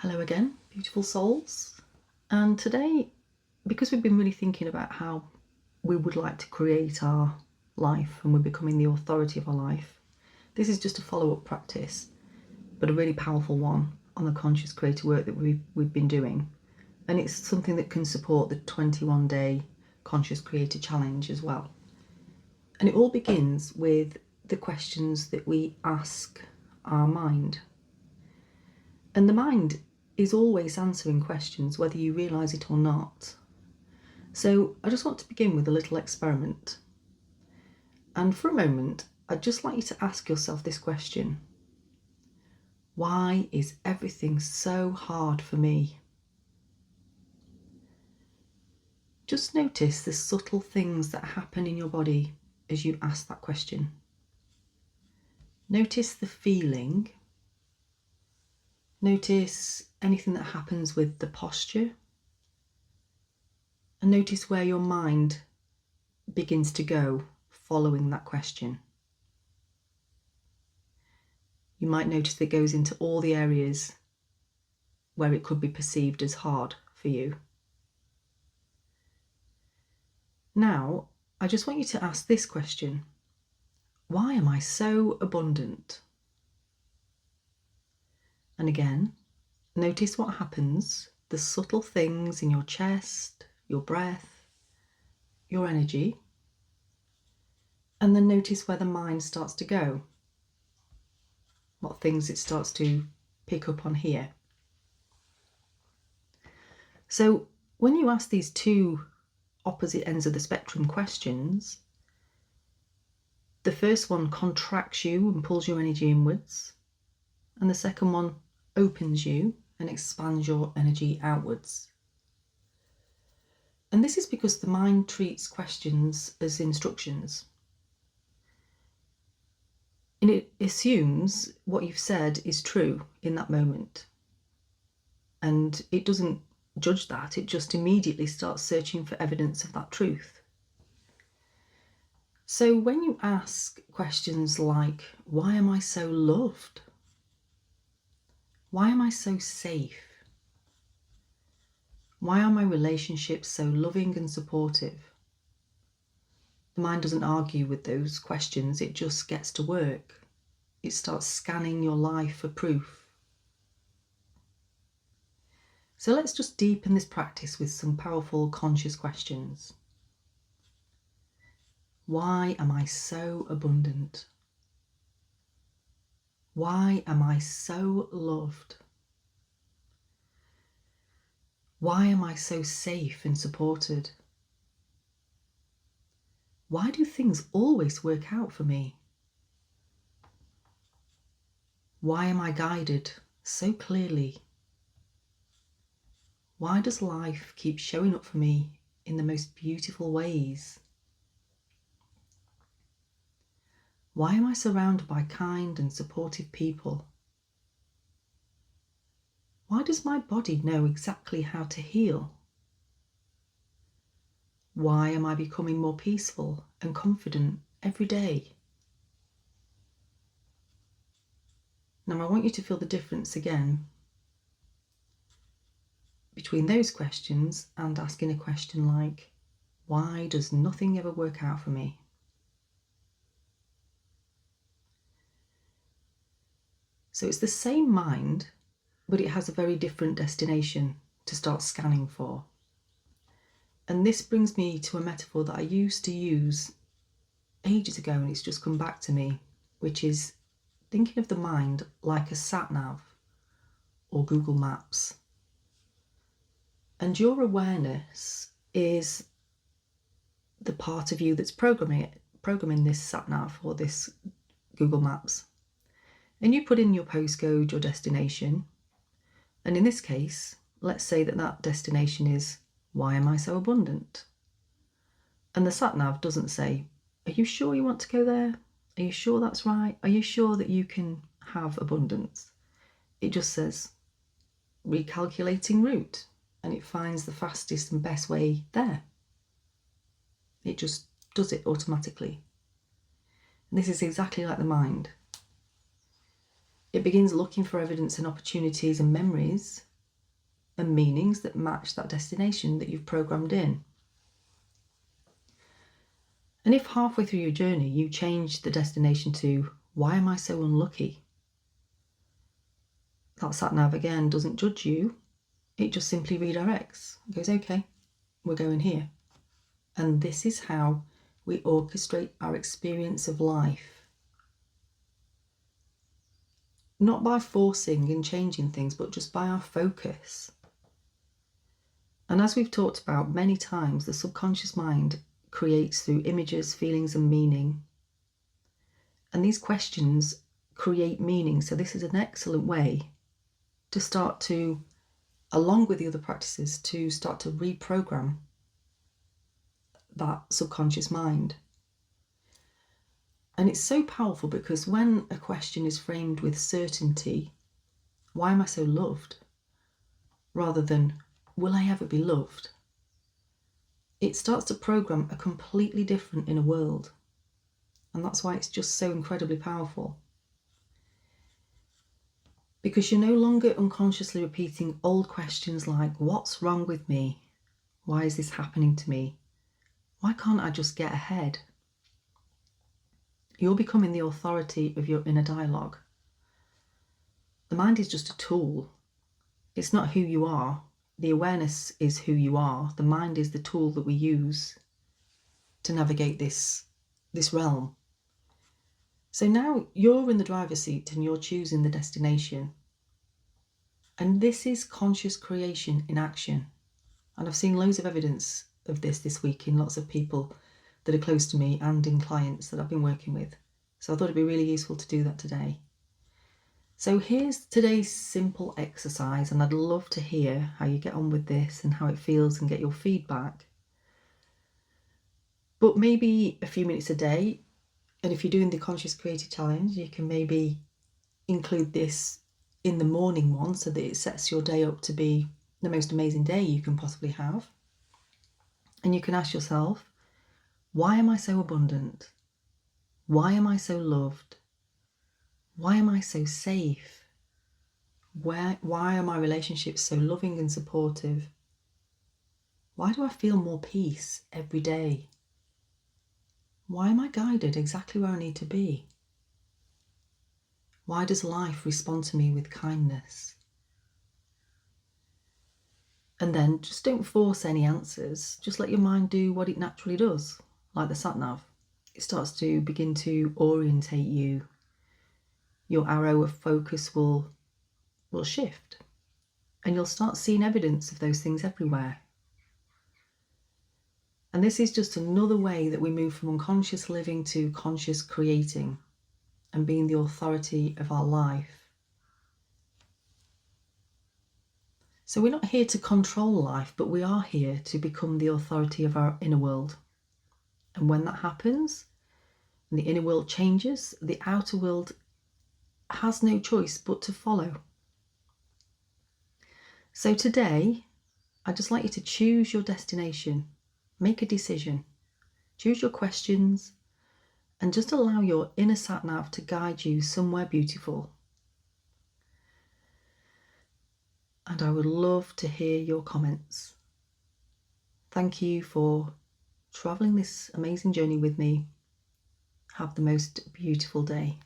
Hello again, beautiful souls. And today, because we've been really thinking about how we would like to create our life and we're becoming the authority of our life, this is just a follow-up practice, but a really powerful one on the conscious creator work that we've been doing. And it's something that can support the 21-day conscious creator challenge as well. And it all begins with the questions that we ask our mind. And the mind is always answering questions, whether you realise it or not. So I just want to begin with a little experiment. And for a moment, I'd just like you to ask yourself this question. Why is everything so hard for me? Just notice the subtle things that happen in your body as you ask that question. Notice the feeling. Notice anything that happens with the posture. And notice where your mind begins to go following that question. You might notice it goes into all the areas where it could be perceived as hard for you. Now, I just want you to ask this question. Why am I so abundant? And again, notice what happens, the subtle things in your chest, your breath, your energy, and then notice where the mind starts to go, what things it starts to pick up on here. So when you ask these two opposite ends of the spectrum questions, the first one contracts you and pulls your energy inwards, and the second one opens you and expands your energy outwards. And this is because the mind treats questions as instructions. And it assumes what you've said is true in that moment. And it doesn't judge that, it just immediately starts searching for evidence of that truth. So when you ask questions like, why am I so loved? Why am I so safe? Why are my relationships so loving and supportive? The mind doesn't argue with those questions, it just gets to work. It starts scanning your life for proof. So let's just deepen this practice with some powerful conscious questions. Why am I so abundant? Why am I so loved? Why am I so safe and supported? Why do things always work out for me? Why am I guided so clearly? Why does life keep showing up for me in the most beautiful ways? Why am I surrounded by kind and supportive people? Why does my body know exactly how to heal? Why am I becoming more peaceful and confident every day? Now I want you to feel the difference again between those questions and asking a question like, why does nothing ever work out for me? So it's the same mind, but it has a very different destination to start scanning for. And this brings me to a metaphor that I used to use ages ago, and it's just come back to me, which is thinking of the mind like a Satnav or Google Maps. And your awareness is the part of you that's programming this Satnav or this Google Maps. And you put in your postcode, your destination, and in this case, let's say that destination is, why am I so abundant? And the Satnav doesn't say, are you sure you want to go there? Are you sure that's right? Are you sure that you can have abundance? It just says, recalculating route, and it finds the fastest and best way there. It just does it automatically. And this is exactly like the mind. It begins looking for evidence and opportunities and memories and meanings that match that destination that you've programmed in. And if halfway through your journey you change the destination to, why am I so unlucky? That Satnav again doesn't judge you, it just simply redirects. It goes, okay, we're going here. And this is how we orchestrate our experience of life. Not by forcing and changing things, but just by our focus. And as we've talked about many times, the subconscious mind creates through images, feelings, and meaning. And these questions create meaning. So this is an excellent way to start to, along with the other practices, to start to reprogram that subconscious mind. And it's so powerful because when a question is framed with certainty, why am I so loved? Rather than, will I ever be loved? It starts to program a completely different inner world. And that's why it's just so incredibly powerful. Because you're no longer unconsciously repeating old questions like, what's wrong with me? Why is this happening to me? Why can't I just get ahead? You're becoming the authority of your inner dialogue. The mind is just a tool. It's not who you are. The awareness is who you are. The mind is the tool that we use to navigate this realm. So now you're in the driver's seat and you're choosing the destination. And this is conscious creation in action. And I've seen loads of evidence of this week in lots of people that are close to me and in clients that I've been working with. So I thought it'd be really useful to do that today. So here's today's simple exercise, and I'd love to hear how you get on with this and how it feels and get your feedback. But maybe a few minutes a day, and if you're doing the Conscious Creative Challenge, you can maybe include this in the morning one so that it sets your day up to be the most amazing day you can possibly have. And you can ask yourself, why am I so abundant? Why am I so loved? Why am I so safe? Why are my relationships so loving and supportive? Why do I feel more peace every day? Why am I guided exactly where I need to be? Why does life respond to me with kindness? And then just don't force any answers. Just let your mind do what it naturally does, like the Satnav. It starts to begin to orientate you. Your arrow of focus will shift, and you'll start seeing evidence of those things everywhere. And this is just another way that we move from unconscious living to conscious creating and being the authority of our life. So we're not here to control life, but we are here to become the authority of our inner world. And when that happens, and the inner world changes, the outer world has no choice but to follow. So today, I'd just like you to choose your destination, make a decision, choose your questions, and just allow your inner Satnav to guide you somewhere beautiful. And I would love to hear your comments. Thank you for travelling this amazing journey with me. Have the most beautiful day.